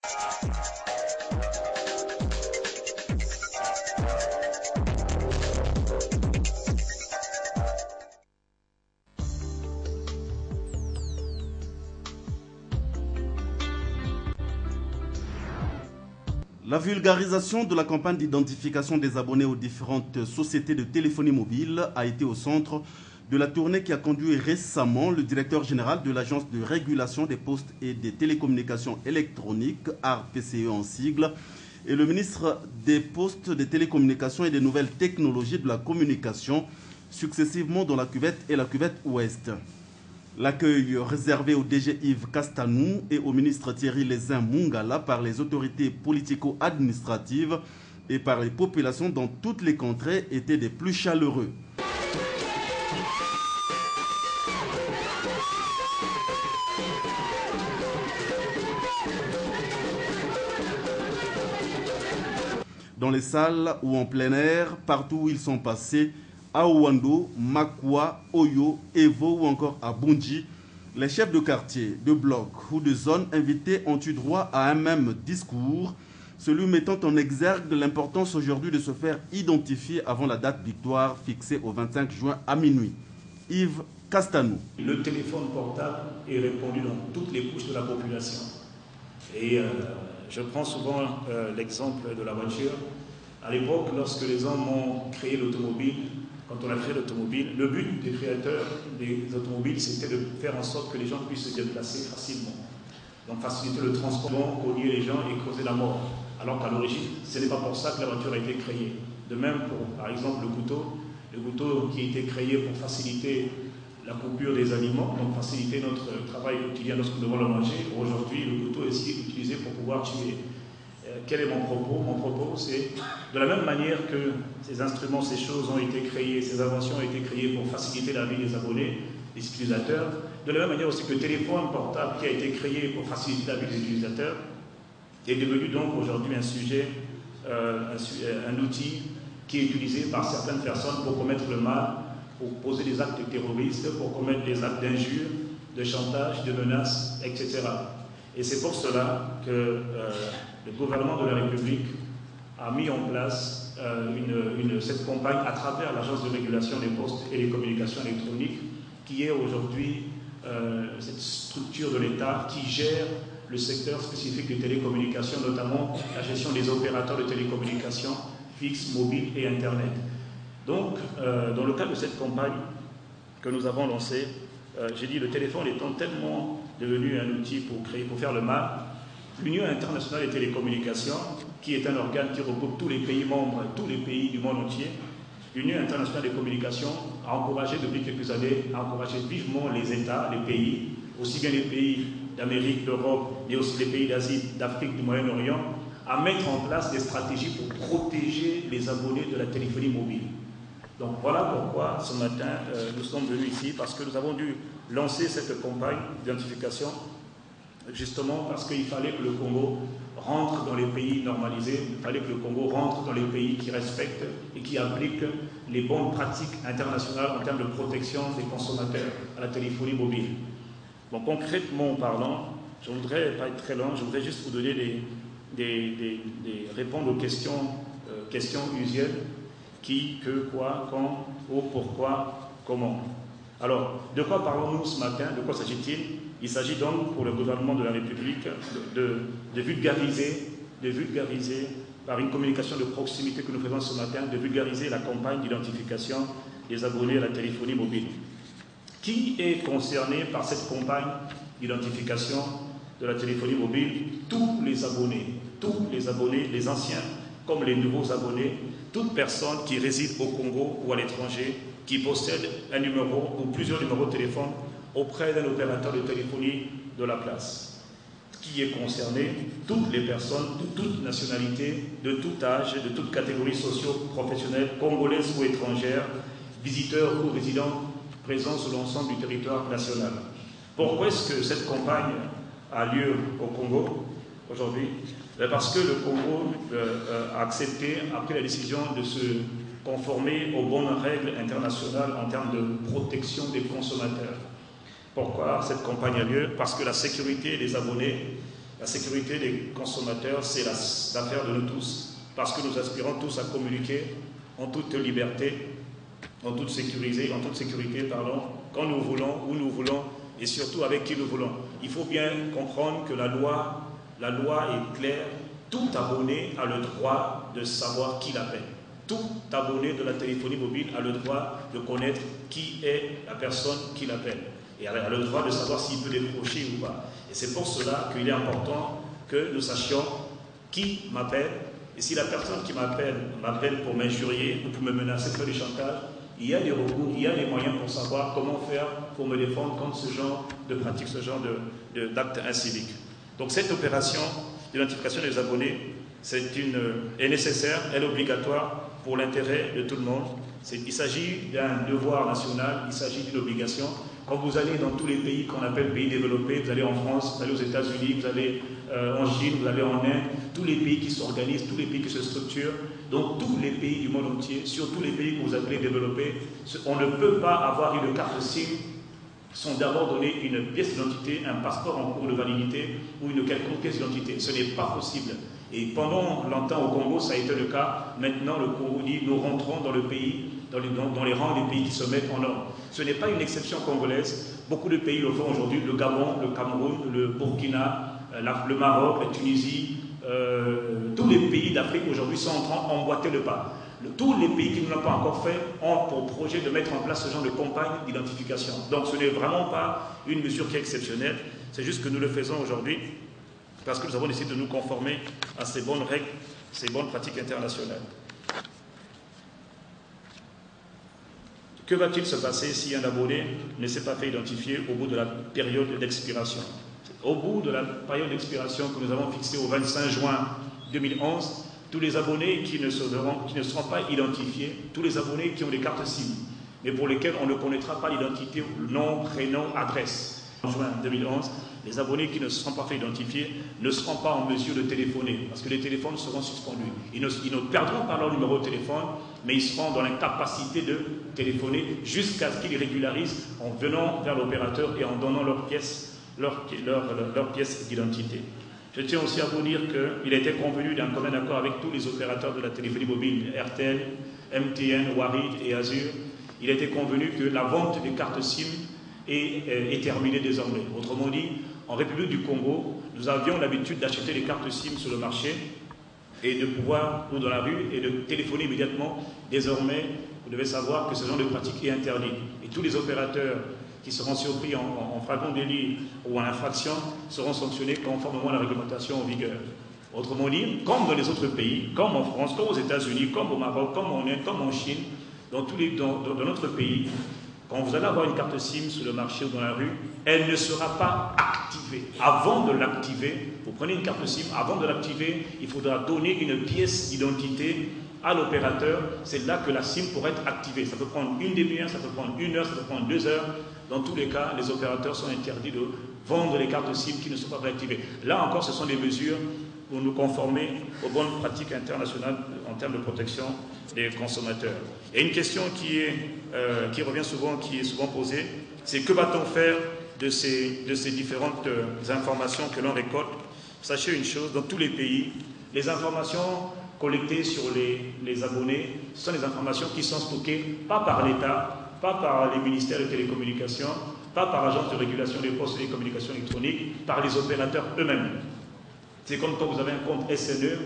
La vulgarisation de la campagne d'identification des abonnés aux différentes sociétés de téléphonie mobile a été au centre de la tournée qui a conduit récemment le directeur général de l'Agence de régulation des postes et des télécommunications électroniques, ARPCE en sigle, et le ministre des Postes, des Télécommunications et des Nouvelles Technologies de la Communication, successivement dans la cuvette et la cuvette Ouest. L'accueil réservé au DG Yves Castanou et au ministre Thierry Lézin-Mungala par les autorités politico-administratives et par les populations dans toutes les contrées était des plus chaleureux. Dans les salles ou en plein air, partout où ils sont passés, à Ouando, Makwa, Oyo, Evo ou encore à Bunji, les chefs de quartier, de bloc ou de zone invités ont eu droit à un même discours, celui mettant en exergue l'importance aujourd'hui de se faire identifier avant la date victoire fixée au 25 juin à minuit. Yves Castanou. Le téléphone portable est répandu dans toutes les couches de la population. Et je prends souvent l'exemple de la voiture. À l'époque, lorsque les hommes ont créé l'automobile, quand on a créé l'automobile, le but des créateurs des automobiles, c'était de faire en sorte que les gens puissent se déplacer facilement. Donc faciliter le transport, cogner les gens et causer la mort. Alors qu'à l'origine, ce n'est pas pour ça que la voiture a été créée. De même pour, par exemple, le couteau qui a été créé pour faciliter la coupure des aliments, donc faciliter notre travail quotidien lorsque nous devons le manger. Aujourd'hui, le couteau est aussi utilisé pour pouvoir tuer. Quel est mon propos? Mon propos, c'est de la même manière que ces instruments, ces choses ont été créées, ces inventions ont été créées pour faciliter la vie des abonnés, des utilisateurs, de la même manière aussi que le téléphone portable qui a été créé pour faciliter la vie des utilisateurs est devenu donc aujourd'hui un sujet, un outil qui est utilisé par certaines personnes pour commettre le mal, pour poser des actes terroristes, pour commettre des actes d'injure, de chantage, de menaces, etc. Et c'est pour cela que le gouvernement de la République a mis en place cette campagne à travers l'Agence de régulation des postes et des communications électroniques, qui est aujourd'hui cette structure de l'État qui gère le secteur spécifique des télécommunications, notamment la gestion des opérateurs de télécommunications fixes, mobiles et Internet. Donc, dans le cadre de cette campagne que nous avons lancée, j'ai dit le téléphone étant tellement devenu un outil pour faire le mal, l'Union internationale des télécommunications, qui est un organe qui regroupe tous les pays membres, tous les pays du monde entier, l'Union internationale des communications a encouragé depuis quelques années, a encouragé vivement les États, les pays, aussi bien les pays d'Amérique, d'Europe, mais aussi les pays d'Asie, d'Afrique, du Moyen-Orient, à mettre en place des stratégies pour protéger les abonnés de la téléphonie mobile. Donc voilà pourquoi ce matin nous sommes venus ici, parce que nous avons dû lancer cette campagne d'identification, justement parce qu'il fallait que le Congo rentre dans les pays normalisés, il fallait que le Congo rentre dans les pays qui respectent et qui appliquent les bonnes pratiques internationales en termes de protection des consommateurs à la téléphonie mobile. Donc concrètement parlant, je ne voudrais pas être très long, je voudrais juste vous donner répondre aux questions usuelles. Qui, que, quoi, quand, où, pourquoi, comment. Alors, de quoi parlons-nous ce matin? De quoi s'agit-il? Il s'agit donc pour le gouvernement de la République de vulgariser par une communication de proximité que nous faisons ce matin, de vulgariser la campagne d'identification des abonnés à la téléphonie mobile. Qui est concerné par cette campagne d'identification de la téléphonie mobile? Tous les abonnés, les anciens comme les nouveaux abonnés, toute personne qui réside au Congo ou à l'étranger, qui possède un numéro ou plusieurs numéros de téléphone auprès d'un opérateur de téléphonie de la place. Qui est concerné? Toutes les personnes de toute nationalité, de tout âge, de toute catégorie socio-professionnelle, congolaises ou étrangères, visiteurs ou résidents présents sur l'ensemble du territoire national. Pourquoi est-ce que cette campagne a lieu au Congo aujourd'hui? Parce que le Congo a accepté, après la décision de se conformer aux bonnes règles internationales en termes de protection des consommateurs. Pourquoi cette campagne a lieu? Parce que la sécurité des abonnés La sécurité des consommateurs, c'est l'affaire de nous tous, parce que nous aspirons tous à communiquer en toute liberté, en toute sécurité, quand nous voulons, où nous voulons, et surtout avec qui nous voulons. Il faut bien comprendre que la loi est claire. Tout abonné a le droit de savoir qui l'appelle. Tout abonné de la téléphonie mobile a le droit de connaître qui est la personne qui l'appelle. Et a le droit de savoir s'il peut décrocher ou pas. Et c'est pour cela qu'il est important que nous sachions qui m'appelle. Et si la personne qui m'appelle pour m'injurier ou pour me menacer, faire du chantage, il y a des recours, il y a des moyens pour savoir comment faire pour me défendre contre ce genre de pratique, ce genre d'actes inciviques. Donc cette opération d'identification des abonnés est nécessaire, elle est obligatoire pour l'intérêt de tout le monde. Il s'agit d'un devoir national, il s'agit d'une obligation. Quand vous allez dans tous les pays qu'on appelle pays développés, vous allez en France, vous allez aux États-Unis, vous allez en Chine, vous allez en Inde, tous les pays qui s'organisent, tous les pays qui se structurent, donc tous les pays du monde entier, surtout les pays que vous appelez développés, on ne peut pas avoir une carte SIM sans d'abord donner une pièce d'identité, un passeport en cours de validité ou une quelconque pièce d'identité. Ce n'est pas possible. Et pendant longtemps au Congo, ça a été le cas. Maintenant, le Congo dit nous rentrons dans le pays, dans les rangs des pays qui se mettent en ordre. Ce n'est pas une exception congolaise. Beaucoup de pays le font aujourd'hui. Le Gabon, le Cameroun, le Burkina, le Maroc, la Tunisie, tous les pays d'Afrique aujourd'hui sont en train d'emboîter le pas. Tous les pays qui ne l'ont pas encore fait ont pour projet de mettre en place ce genre de campagne d'identification. Donc ce n'est vraiment pas une mesure qui est exceptionnelle, c'est juste que nous le faisons aujourd'hui parce que nous avons décidé de nous conformer à ces bonnes règles, ces bonnes pratiques internationales. Que va-t-il se passer si un abonné ne s'est pas fait identifier au bout de la période d'expiration? Au bout de la période d'expiration que nous avons fixée au 25 juin 2011, tous les abonnés qui ne seront pas identifiés, tous les abonnés qui ont des cartes SIM, mais pour lesquels on ne connaîtra pas l'identité, nom, prénom, adresse. En juin 2011, les abonnés qui ne seront pas fait identifier ne seront pas en mesure de téléphoner, parce que les téléphones seront suspendus. Ils ne perdront pas leur numéro de téléphone, mais ils seront dans l'incapacité de téléphoner jusqu'à ce qu'ils régularisent en venant vers l'opérateur et en donnant leur pièce d'identité. Je tiens aussi à vous dire qu'il a été convenu d'un commun accord avec tous les opérateurs de la téléphonie mobile, RTL, MTN, Warid et Azur. Il a été convenu que la vente des cartes SIM est terminée désormais. Autrement dit, en République du Congo, nous avions l'habitude d'acheter des cartes SIM sur le marché et de pouvoir, ou dans la rue, et de téléphoner immédiatement. Désormais, vous devez savoir que ce genre de pratique est interdit. Et tous les opérateurs qui seront surpris en flagrant délit ou en infraction seront sanctionnés conformément à la réglementation en vigueur. Autrement dit, comme dans les autres pays, comme en France, comme aux États-Unis, comme au Maroc, comme en Inde, comme en Chine, dans notre pays, quand vous allez avoir une carte SIM sur le marché ou dans la rue, elle ne sera pas activée. Avant de l'activer, vous prenez une carte SIM, avant de l'activer, il faudra donner une pièce d'identité à l'opérateur. C'est là que la SIM pourrait être activée. Ça peut prendre une demi-heure, ça peut prendre 1 heure, ça peut prendre 2 heures. Dans tous les cas, les opérateurs sont interdits de vendre les cartes SIM qui ne sont pas réactivées. Là encore, ce sont des mesures pour nous conformer aux bonnes pratiques internationales en termes de protection des consommateurs. Et une question qui revient souvent, qui est souvent posée, c'est que va-t-on faire de ces différentes informations que l'on récolte? Sachez une chose, dans tous les pays, les informations collectées sur les abonnés, ce sont des informations qui sont stockées pas par l'État, pas par les ministères de télécommunications, pas par l'agence de régulation des postes et des communications électroniques, par les opérateurs eux-mêmes. C'est comme quand vous avez un compte SNE,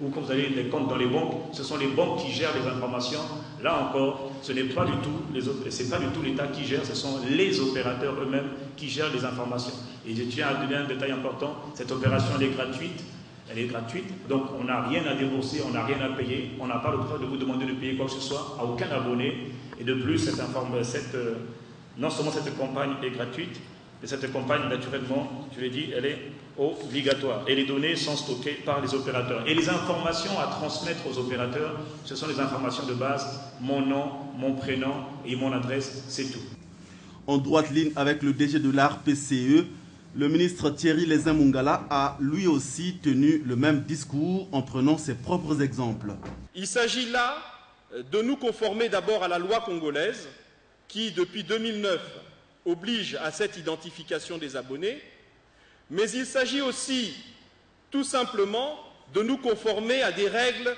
ou quand vous avez des comptes dans les banques, ce sont les banques qui gèrent les informations. Là encore, ce n'est pas du tout l'État qui gère, ce sont les opérateurs eux-mêmes qui gèrent les informations. Et je tiens à donner un détail important, cette opération elle est gratuite, donc on n'a rien à débourser, on n'a rien à payer, on n'a pas le droit de vous demander de payer quoi que ce soit à aucun abonné. Et de plus, non seulement cette campagne est gratuite, mais cette campagne, naturellement, je l'ai dit, elle est obligatoire. Et les données sont stockées par les opérateurs. Et les informations à transmettre aux opérateurs, ce sont les informations de base, mon nom, mon prénom et mon adresse, c'est tout. En droite ligne avec le DG de l'ARPCE, le ministre Thierry Lézin-Mungala a lui aussi tenu le même discours en prenant ses propres exemples. Il s'agit là de nous conformer d'abord à la loi congolaise qui, depuis 2009, oblige à cette identification des abonnés, mais il s'agit aussi tout simplement de nous conformer à des règles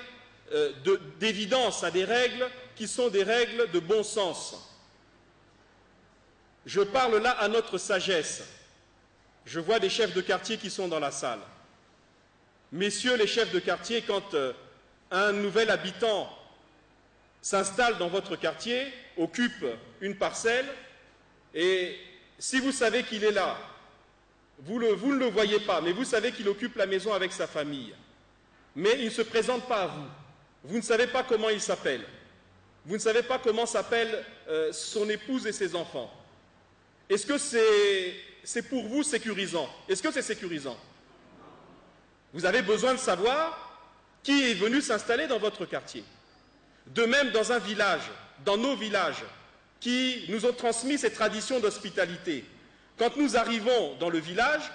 d'évidence, à des règles qui sont des règles de bon sens. Je parle là à notre sagesse. Je vois des chefs de quartier qui sont dans la salle. Messieurs les chefs de quartier, quand un nouvel habitant s'installe dans votre quartier, occupe une parcelle, et si vous savez qu'il est là, vous ne le voyez pas, mais vous savez qu'il occupe la maison avec sa famille, mais il ne se présente pas à vous. Vous ne savez pas comment il s'appelle. Vous ne savez pas comment s'appellent son épouse et ses enfants. Est-ce que c'est pour vous sécurisant? Est-ce que c'est sécurisant? Vous avez besoin de savoir qui est venu s'installer dans votre quartier. De même, dans un village, dans nos villages, qui nous ont transmis ces traditions d'hospitalité. Quand nous arrivons dans le village,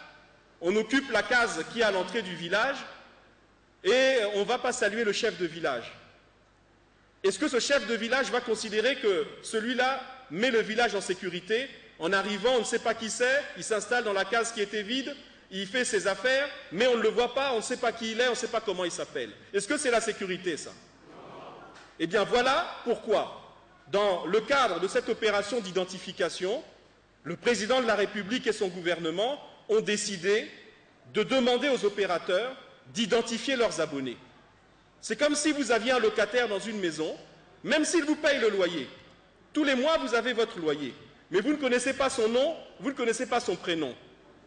on occupe la case qui est à l'entrée du village et on ne va pas saluer le chef de village. Est-ce que ce chef de village va considérer que celui-là met le village en sécurité? En arrivant, on ne sait pas qui c'est, il s'installe dans la case qui était vide, il fait ses affaires, mais on ne le voit pas, on ne sait pas qui il est, on ne sait pas comment il s'appelle. Est-ce que c'est la sécurité, ça? Eh bien, voilà pourquoi, dans le cadre de cette opération d'identification, le président de la République et son gouvernement ont décidé de demander aux opérateurs d'identifier leurs abonnés. C'est comme si vous aviez un locataire dans une maison, même s'il vous paye le loyer. Tous les mois, vous avez votre loyer, mais vous ne connaissez pas son nom, vous ne connaissez pas son prénom.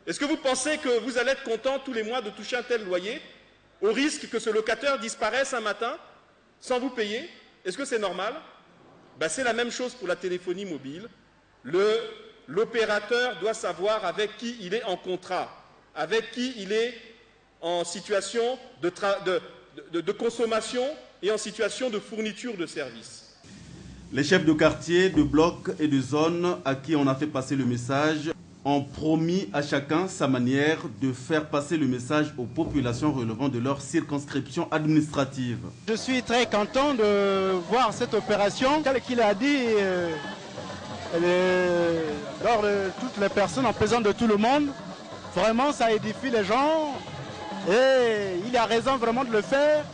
Est-ce que vous pensez que vous allez être content tous les mois de toucher un tel loyer, au risque que ce locataire disparaisse un matin sans vous payer? Est-ce que c'est normal? C'est la même chose pour la téléphonie mobile. L'opérateur doit savoir avec qui il est en contrat, avec qui il est en situation de consommation et en situation de fourniture de services. Les chefs de quartier, de blocs et de zones à qui on a fait passer le message ont promis à chacun sa manière de faire passer le message aux populations relevant de leur circonscription administrative. Je suis très content de voir cette opération. Tel qu'il a dit, lors de toutes les personnes en présence de tout le monde, vraiment ça édifie les gens et il a raison vraiment de le faire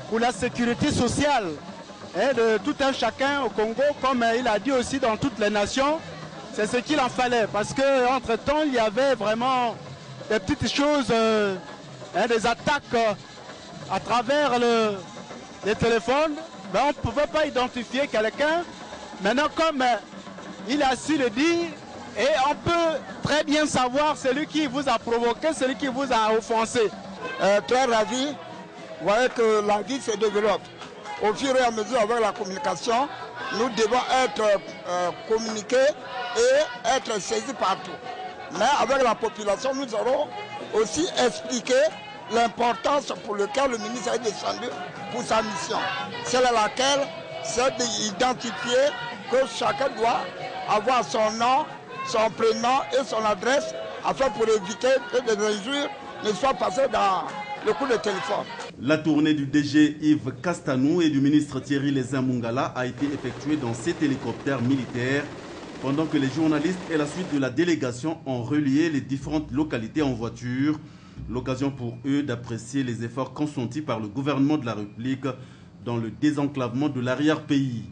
pour la sécurité sociale de tout un chacun au Congo, comme il a dit aussi dans toutes les nations. C'est ce qu'il en fallait, parce qu'entre-temps, il y avait vraiment des petites choses, des attaques à travers les téléphones. On ne pouvait pas identifier quelqu'un. Maintenant, comme il a su le dire, et on peut très bien savoir celui qui vous a provoqué, celui qui vous a offensé. Très ravi, vous voyez que l'anguille se développe. Au fur et à mesure avec la communication, nous devons être communiqués et être saisis partout. Mais avec la population, nous aurons aussi expliqué l'importance pour laquelle le ministre est descendu pour sa mission. C'est laquelle c'est d'identifier que chacun doit avoir son nom, son prénom et son adresse afin pour éviter que des injures ne soient passées dans le coup de téléphone. La tournée du DG Yves Castanou et du ministre Thierry Lézin-Mungala a été effectuée dans 7 hélicoptères militaires pendant que les journalistes et la suite de la délégation ont relié les différentes localités en voiture. L'occasion pour eux d'apprécier les efforts consentis par le gouvernement de la République dans le désenclavement de l'arrière-pays.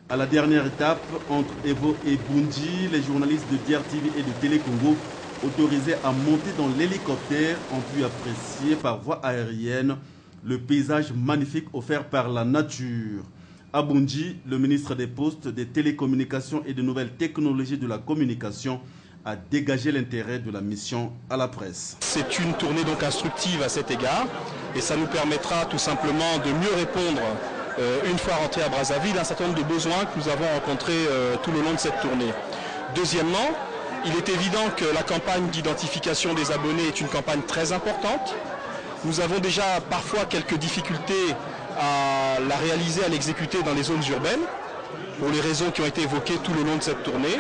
À la dernière étape, entre Evo et Bunji, les journalistes de DRTV et de Télé Congo autorisés à monter dans l'hélicoptère ont pu apprécier par voie aérienne le paysage magnifique offert par la nature. À Bunji, le ministre des Postes, des Télécommunications et des Nouvelles Technologies de la Communication a dégagé l'intérêt de la mission à la presse. C'est une tournée donc instructive à cet égard et ça nous permettra tout simplement de mieux répondre une fois rentré à Brazzaville, un certain nombre de besoins que nous avons rencontrés tout le long de cette tournée. Deuxièmement, il est évident que la campagne d'identification des abonnés est une campagne très importante. Nous avons déjà parfois quelques difficultés à la réaliser, à l'exécuter dans les zones urbaines, pour les raisons qui ont été évoquées tout le long de cette tournée.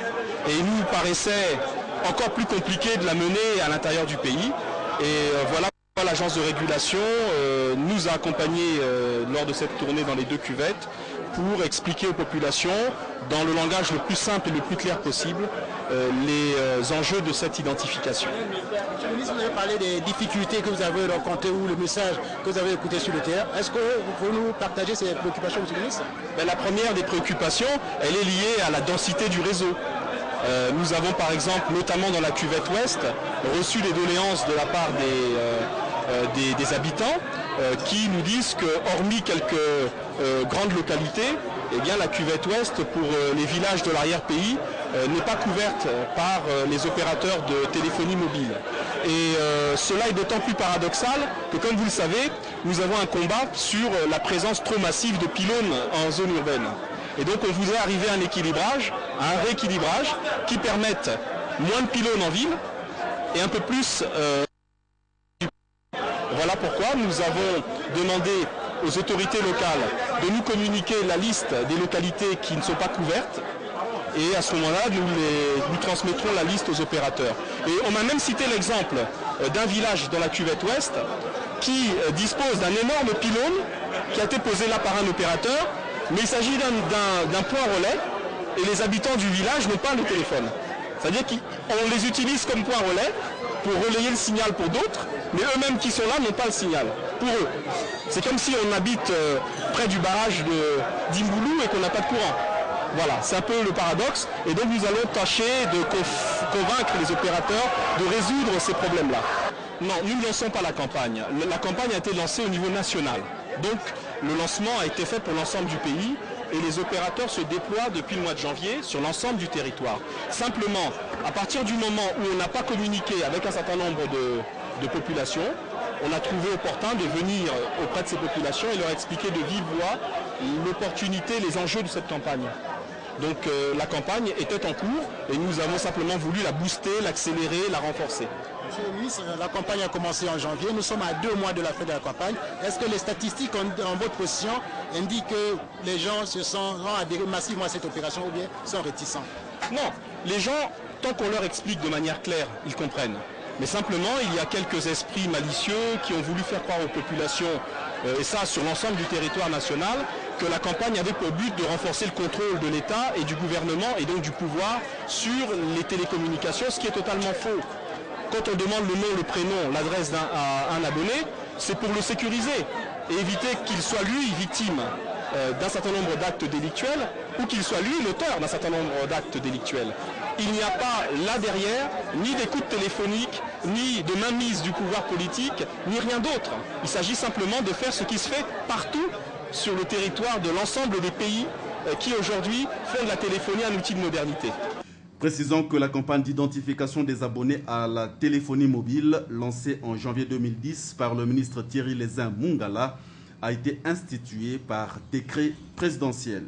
Et il nous paraissait encore plus compliqué de la mener à l'intérieur du pays. Et voilà. L'agence de régulation nous a accompagnés lors de cette tournée dans les 2 cuvettes pour expliquer aux populations, dans le langage le plus simple et le plus clair possible, les enjeux de cette identification. Monsieur le ministre, vous avez parlé des difficultés que vous avez rencontrées ou le message que vous avez écouté sur le terrain. Est-ce que vous pouvez nous partager ces préoccupations, monsieur le ministre? La première des préoccupations, elle est liée à la densité du réseau. Nous avons par exemple, notamment dans la cuvette ouest, reçu des doléances de la part des habitants qui nous disent que, hormis quelques grandes localités, eh bien, la cuvette ouest pour les villages de l'arrière-pays n'est pas couverte par les opérateurs de téléphonie mobile. Et cela est d'autant plus paradoxal que, comme vous le savez, nous avons un combat sur la présence trop massive de pylônes en zone urbaine. Et donc on voudrait arriver à un équilibrage, à un rééquilibrage qui permette moins de pylônes en ville et un peu plus. Voilà pourquoi nous avons demandé aux autorités locales de nous communiquer la liste des localités qui ne sont pas couvertes. Et à ce moment-là, nous transmettrons la liste aux opérateurs. Et on m'a même cité l'exemple d'un village dans la cuvette ouest qui dispose d'un énorme pylône qui a été posé là par un opérateur, mais il s'agit d'un point relais et les habitants du village n'ont pas le téléphone. C'est-à-dire qu'on les utilise comme point relais pour relayer le signal pour d'autres, mais eux-mêmes qui sont là n'ont pas le signal pour eux. C'est comme si on habite près du barrage d'Imboulou et qu'on n'a pas de courant. Voilà, c'est un peu le paradoxe. Et donc nous allons tâcher de convaincre les opérateurs de résoudre ces problèmes-là. Non, nous ne lançons pas la campagne. La campagne a été lancée au niveau national. Donc le lancement a été fait pour l'ensemble du pays et les opérateurs se déploient depuis le mois de janvier sur l'ensemble du territoire. Simplement, à partir du moment où on n'a pas communiqué avec un certain nombre de populations, on a trouvé opportun de venir auprès de ces populations et leur expliquer de vive voix l'opportunité, les enjeux de cette campagne. Donc la campagne était en cours et nous avons simplement voulu la booster, l'accélérer, la renforcer. Monsieur le ministre, la campagne a commencé en janvier, nous sommes à 2 mois de la fin de la campagne. Est-ce que les statistiques en votre position indiquent que les gens vont adhérer massivement à cette opération ou bien sont réticents? Non, les gens, tant qu'on leur explique de manière claire, ils comprennent. Mais simplement, il y a quelques esprits malicieux qui ont voulu faire croire aux populations, et ça sur l'ensemble du territoire national, que la campagne avait pour but de renforcer le contrôle de l'État et du gouvernement et donc du pouvoir sur les télécommunications, ce qui est totalement faux. Quand on demande le nom, le prénom, l'adresse à un abonné, c'est pour le sécuriser et éviter qu'il soit lui victime d'un certain nombre d'actes délictuels ou qu'il soit lui l'auteur d'un certain nombre d'actes délictuels. Il n'y a pas là derrière ni d'écoute téléphonique, ni de mainmise du pouvoir politique, ni rien d'autre. Il s'agit simplement de faire ce qui se fait partout sur le territoire de l'ensemble des pays qui aujourd'hui font de la téléphonie un outil de modernité. Précisons que la campagne d'identification des abonnés à la téléphonie mobile, lancée en janvier 2010 par le ministre Thierry Lézin Mungala, a été instituée par décret présidentiel.